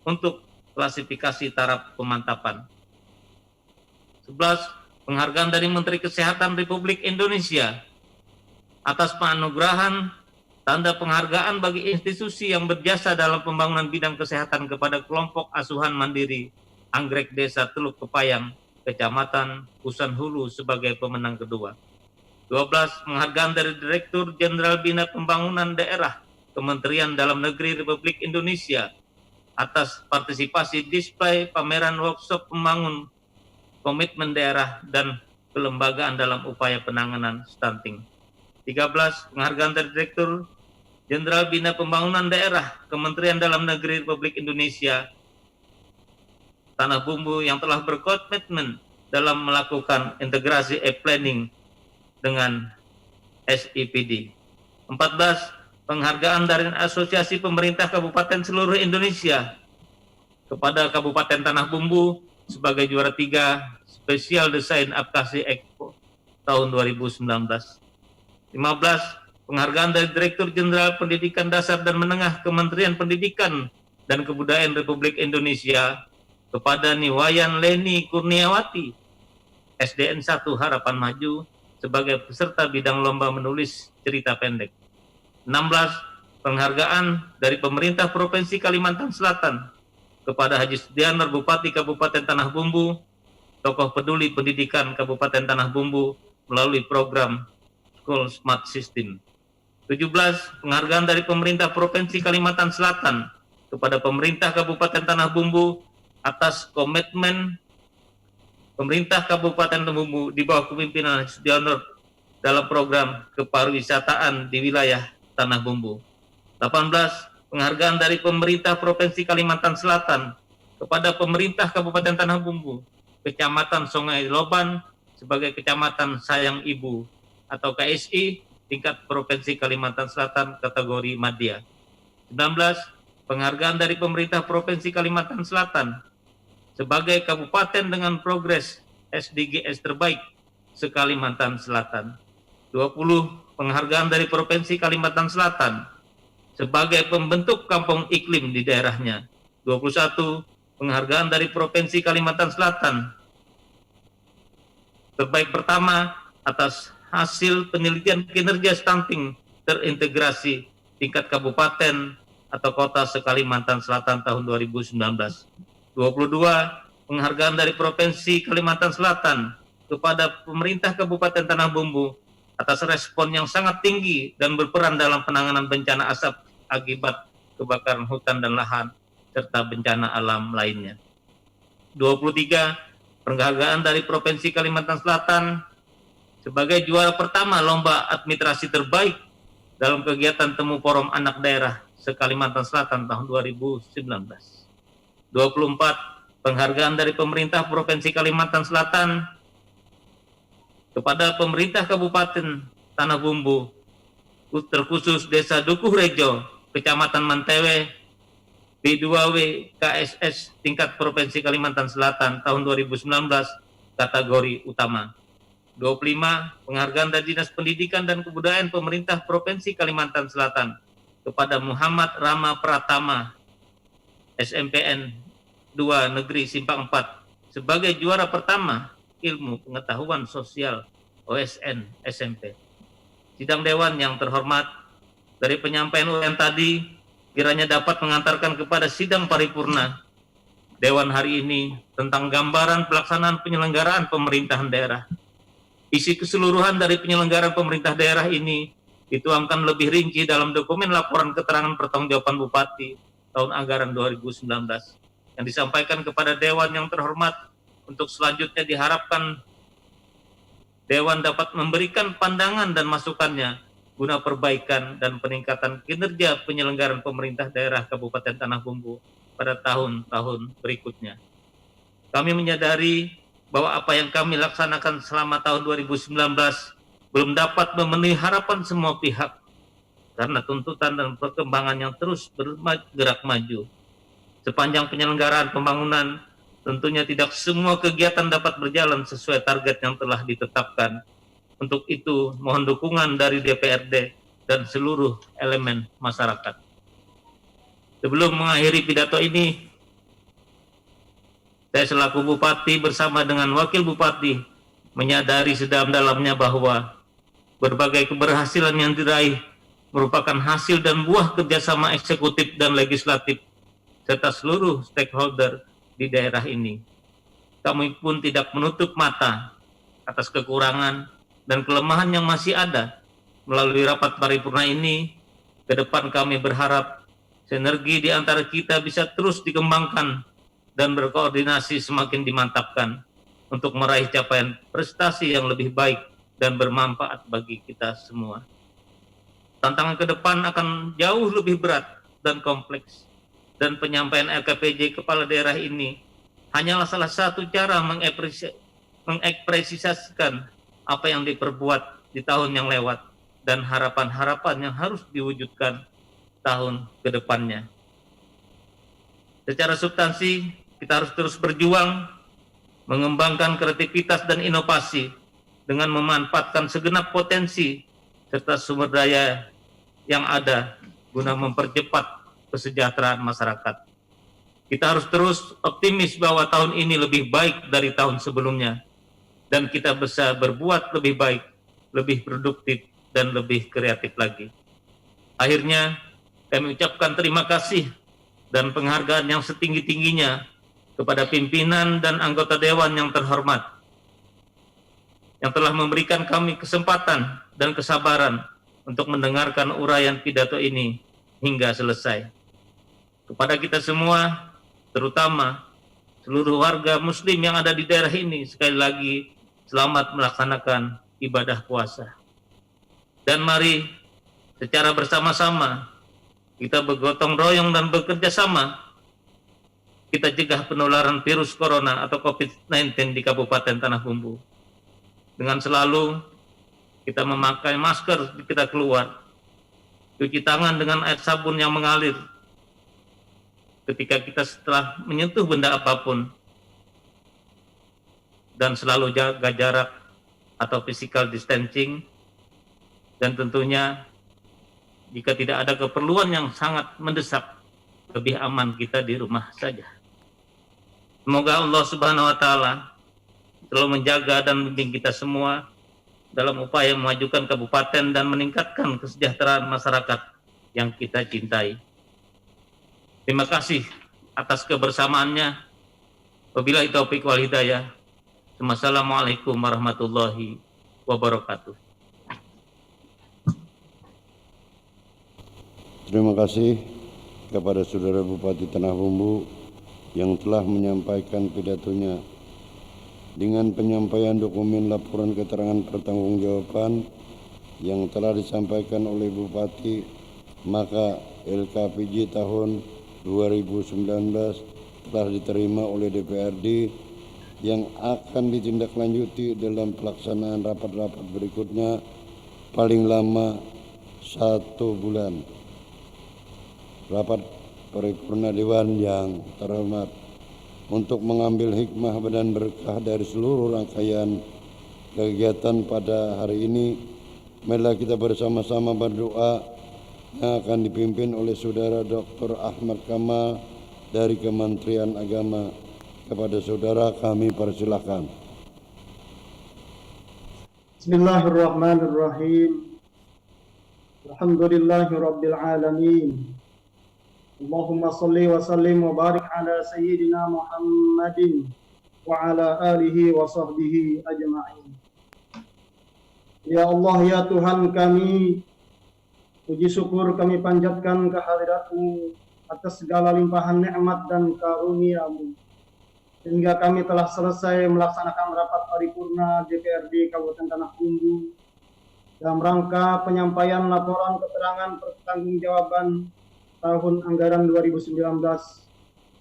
untuk klasifikasi taraf pemantapan. 11. Penghargaan dari Menteri Kesehatan Republik Indonesia atas penganugerahan tanda penghargaan bagi institusi yang berjasa dalam pembangunan bidang kesehatan kepada kelompok asuhan mandiri Anggrek Desa Teluk Kepayang, Kecamatan Pusan Hulu sebagai pemenang kedua. 12. Penghargaan dari Direktur Jenderal Bina Pembangunan Daerah Kementerian Dalam Negeri Republik Indonesia atas partisipasi display pameran workshop pembangun komitmen daerah dan kelembagaan dalam upaya penanganan stunting. 13. Penghargaan dari Direktur Jenderal Bina Pembangunan Daerah Kementerian Dalam Negeri Republik Indonesia Tanah Bumbu yang telah berkomitmen dalam melakukan integrasi e-planning dengan SIPD. 14. Penghargaan dari Asosiasi Pemerintah Kabupaten seluruh Indonesia kepada Kabupaten Tanah Bumbu sebagai juara 3 Special Design Advocacy Expo tahun 2019. 15. Penghargaan dari Direktur Jenderal Pendidikan Dasar dan Menengah Kementerian Pendidikan dan Kebudayaan Republik Indonesia kepada Niwayan Leni Kurniawati, SDN 1 Harapan Maju, sebagai peserta bidang lomba menulis cerita pendek. 16. Penghargaan dari Pemerintah Provinsi Kalimantan Selatan kepada Haji Sudianar, Bupati Kabupaten Tanah Bumbu, tokoh peduli pendidikan Kabupaten Tanah Bumbu melalui program School Smart System. 17. Penghargaan dari Pemerintah Provinsi Kalimantan Selatan kepada Pemerintah Kabupaten Tanah Bumbu atas komitmen Pemerintah Kabupaten Tanah Bumbu di bawah kepemimpinan Haji Sudianar dalam program kepariwisataan di wilayah Tanah Bumbu. 18. Penghargaan dari Pemerintah Provinsi Kalimantan Selatan kepada Pemerintah Kabupaten Tanah Bumbu, Kecamatan Sungai Loban sebagai Kecamatan Sayang Ibu atau KSI tingkat Provinsi Kalimantan Selatan kategori Madya. 19. Penghargaan dari Pemerintah Provinsi Kalimantan Selatan sebagai kabupaten dengan progres SDGs terbaik se-Kalimantan Selatan. 20. Penghargaan dari Provinsi Kalimantan Selatan sebagai pembentuk kampung iklim di daerahnya. 21. Penghargaan dari Provinsi Kalimantan Selatan terbaik pertama atas hasil penelitian kinerja stunting terintegrasi tingkat kabupaten atau kota se-Kalimantan Selatan tahun 2019. 22. Penghargaan dari Provinsi Kalimantan Selatan kepada Pemerintah Kabupaten Tanah Bumbu atas respon yang sangat tinggi dan berperan dalam penanganan bencana asap akibat kebakaran hutan dan lahan serta bencana alam lainnya. 23. Penghargaan dari Provinsi Kalimantan Selatan sebagai juara pertama lomba administrasi terbaik dalam kegiatan Temu Forum Anak Daerah se-Kalimantan Selatan tahun 2019. 24. Penghargaan dari Pemerintah Provinsi Kalimantan Selatan kepada Pemerintah Kabupaten Tanah Bumbu, terkhusus Desa Dukuh Rejo, Kecamatan Mantewe, B2W KSS tingkat Provinsi Kalimantan Selatan tahun 2019 kategori utama. 25. Penghargaan dari Dinas Pendidikan dan Kebudayaan Pemerintah Provinsi Kalimantan Selatan kepada Muhammad Rama Pratama, SMPN 2 Negeri Simpang 4 sebagai juara pertama Ilmu Pengetahuan Sosial OSN SMP. Sidang Dewan yang terhormat, dari penyampaian uraian tadi kiranya dapat mengantarkan kepada sidang paripurna Dewan hari ini tentang gambaran pelaksanaan penyelenggaraan pemerintahan daerah. Isi keseluruhan dari penyelenggaraan pemerintah daerah ini dituangkan lebih rinci dalam dokumen laporan keterangan pertanggungjawaban Bupati tahun anggaran 2019 yang disampaikan kepada Dewan yang terhormat. Untuk selanjutnya diharapkan Dewan dapat memberikan pandangan dan masukannya guna perbaikan dan peningkatan kinerja penyelenggaraan pemerintah daerah Kabupaten Tanah Bumbu pada tahun-tahun berikutnya. Kami menyadari bahwa apa yang kami laksanakan selama tahun 2019 belum dapat memenuhi harapan semua pihak karena tuntutan dan perkembangan yang terus bergerak maju. Sepanjang penyelenggaraan pembangunan, tentunya tidak semua kegiatan dapat berjalan sesuai target yang telah ditetapkan. Untuk itu, mohon dukungan dari DPRD dan seluruh elemen masyarakat. Sebelum mengakhiri pidato ini, Saya selaku Bupati bersama dengan Wakil Bupati menyadari sedalam-dalamnya bahwa berbagai keberhasilan yang diraih merupakan hasil dan buah kerjasama eksekutif dan legislatif serta seluruh stakeholder di daerah ini. Kami pun tidak menutup mata atas kekurangan dan kelemahan yang masih ada. Melalui rapat paripurna ini, ke depan kami berharap sinergi di antara kita bisa terus dikembangkan dan berkoordinasi semakin dimantapkan untuk meraih capaian prestasi yang lebih baik dan bermanfaat bagi kita semua. Tantangan ke depan akan jauh lebih berat dan kompleks, dan penyampaian LKPJ kepala daerah ini hanyalah salah satu cara mengekspresiasikan apa yang diperbuat di tahun yang lewat dan harapan-harapan yang harus diwujudkan tahun ke depannya. Secara substansi, kita harus terus berjuang mengembangkan kreativitas dan inovasi dengan memanfaatkan segenap potensi serta sumber daya yang ada guna mempercepat kesejahteraan masyarakat. Kita harus terus optimis bahwa tahun ini lebih baik dari tahun sebelumnya dan kita bisa berbuat lebih baik, lebih produktif, dan lebih kreatif lagi. Akhirnya, kami ucapkan terima kasih dan penghargaan yang setinggi-tingginya kepada pimpinan dan anggota Dewan yang terhormat, yang telah memberikan kami kesempatan dan kesabaran untuk mendengarkan uraian pidato ini hingga selesai. Kepada kita semua, terutama seluruh warga Muslim yang ada di daerah ini, sekali lagi selamat melaksanakan ibadah puasa. Dan mari secara bersama-sama kita bergotong royong dan bekerja sama, kita cegah penularan virus corona atau COVID-19 di Kabupaten Tanah Bumbu. Dengan selalu kita memakai masker ketika keluar, cuci tangan dengan air sabun yang mengalir ketika kita setelah menyentuh benda apapun, dan selalu jaga jarak atau physical distancing, dan tentunya jika tidak ada keperluan yang sangat mendesak, lebih aman kita di rumah saja. Semoga Allah Subhanahu wa Ta'ala selalu menjaga dan membimbing kita semua dalam upaya memajukan kabupaten dan meningkatkan kesejahteraan masyarakat yang kita cintai. Terima kasih atas kebersamaannya. Wabillahi taufiq wal hidayah. Wassalamualaikum warahmatullahi wabarakatuh. Terima kasih kepada Saudara Bupati Tanah Bumbu yang telah menyampaikan pidatonya. Dengan penyampaian dokumen laporan keterangan pertanggungjawaban yang telah disampaikan oleh Bupati, maka LKPJ tahun 2019 telah diterima oleh DPRD yang akan ditindaklanjuti dalam pelaksanaan rapat-rapat berikutnya paling lama 1 bulan. Rapat paripurna Dewan yang terhormat, untuk mengambil hikmah dan berkah dari seluruh rangkaian kegiatan pada hari ini, marilah kita bersama-sama berdoa yang akan dipimpin oleh Saudara Dr. Ahmad Kamal dari Kementerian Agama. Kepada saudara kami persilakan. Bismillahirrahmanirrahim. Alhamdulillahirabbil alamin. Allahumma salli wa sallim wa barik ala sayyidina Muhammadin wa ala alihi wa sahbihi ajma'in. Ya Allah, ya Tuhan kami, puji syukur kami panjatkan kehadirat-Mu atas segala limpahan nikmat dan karunia-Mu, sehingga kami telah selesai melaksanakan rapat paripurna DPRD Kabupaten Tanah Bumbu dalam rangka penyampaian laporan keterangan pertanggungjawaban tahun anggaran 2019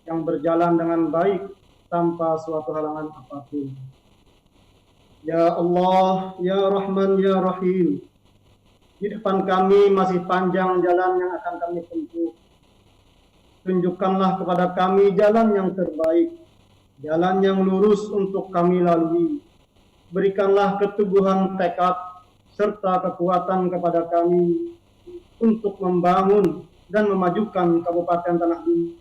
yang berjalan dengan baik tanpa suatu halangan apapun. Ya Allah, ya Rahman, ya Rahim, di depan kami masih panjang jalan yang akan kami tempuh. Tunjukkanlah kepada kami jalan yang terbaik, jalan yang lurus untuk kami lalui. Berikanlah keteguhan tekad serta kekuatan kepada kami untuk membangun dan memajukan Kabupaten Tanah Bumbu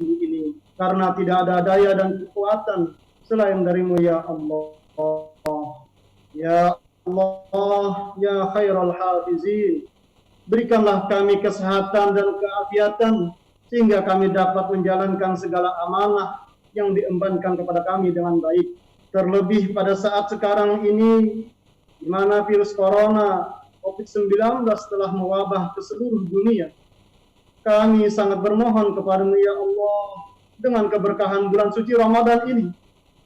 ini, karena tidak ada daya dan kekuatan selain darimu ya Allah. Ya Allah, ya khairul hafizin, berikanlah kami kesehatan dan keafiatan sehingga kami dapat menjalankan segala amanah yang diembankan kepada kami dengan baik. Terlebih pada saat sekarang ini, di mana virus corona COVID-19 telah mewabah ke seluruh dunia. Kami sangat bermohon kepadamu ya Allah, dengan keberkahan bulan suci Ramadan ini,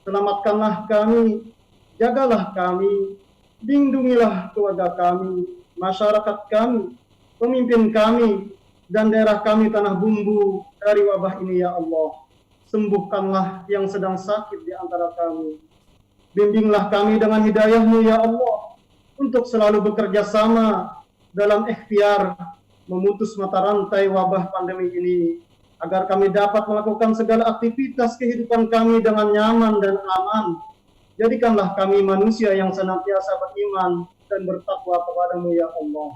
selamatkanlah kami, jagalah kami, lindungilah keluarga kami, masyarakat kami, pemimpin kami, dan daerah kami Tanah Bumbu dari wabah ini ya Allah. Sembuhkanlah yang sedang sakit di antara kami. Bimbinglah kami dengan hidayah-Mu ya Allah, untuk selalu bekerja sama dalam ikhtiar memutus mata rantai wabah pandemi ini, agar kami dapat melakukan segala aktivitas kehidupan kami dengan nyaman dan aman. Jadikanlah kami manusia yang senantiasa beriman dan bertakwa kepadamu ya Allah.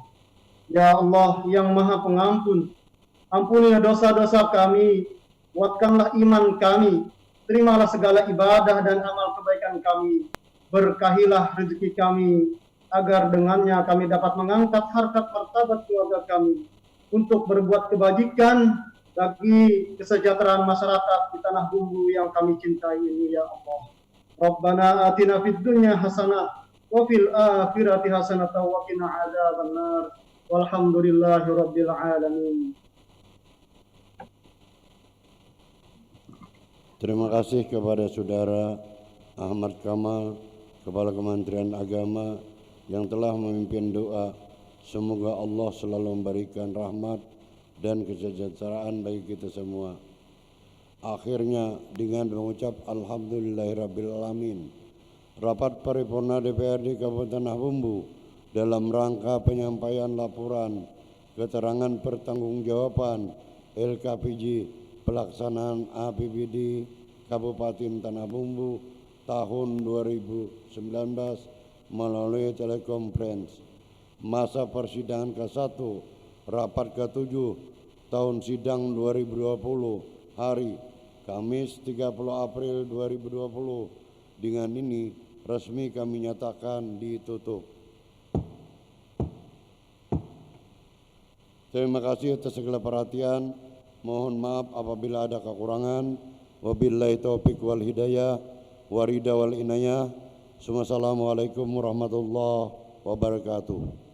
Ya Allah yang maha pengampun, ampunilah dosa-dosa kami, kuatkanlah iman kami, terimalah segala ibadah dan amal kebaikan kami, berkahilah rezeki kami, agar dengannya kami dapat mengangkat harkat martabat keluarga kami untuk berbuat kebajikan bagi kesejahteraan masyarakat di Tanah Bumbu yang kami cintai ini ya Allah. Rabbana atina fid dunya hasanah wa fil akhirati hasanah wa qina adzabannar. Walhamdulillahi rabbil alamin. Terima kasih kepada Saudara Ahmad Kamal, Kepala Kementerian Agama, yang telah memimpin doa. Semoga Allah selalu memberikan rahmat dan kesejahteraan bagi kita semua. Akhirnya dengan mengucap Alhamdulillahirrabbilalamin, rapat paripurna DPRD Kabupaten Tanah Bumbu dalam rangka penyampaian laporan keterangan pertanggungjawaban LKPJ pelaksanaan APBD Kabupaten Tanah Bumbu tahun 2019 melalui telekonferensi. Masa persidangan ke-1 rapat ke-7 tahun sidang 2020 hari Kamis 30 April 2020. Dengan ini resmi kami nyatakan ditutup. Terima kasih atas segala perhatian. Mohon maaf apabila ada kekurangan. Wabillahi taufiq wal hidayah warida wal inayah. Wassalamualaikum warahmatullahi wabarakatuh.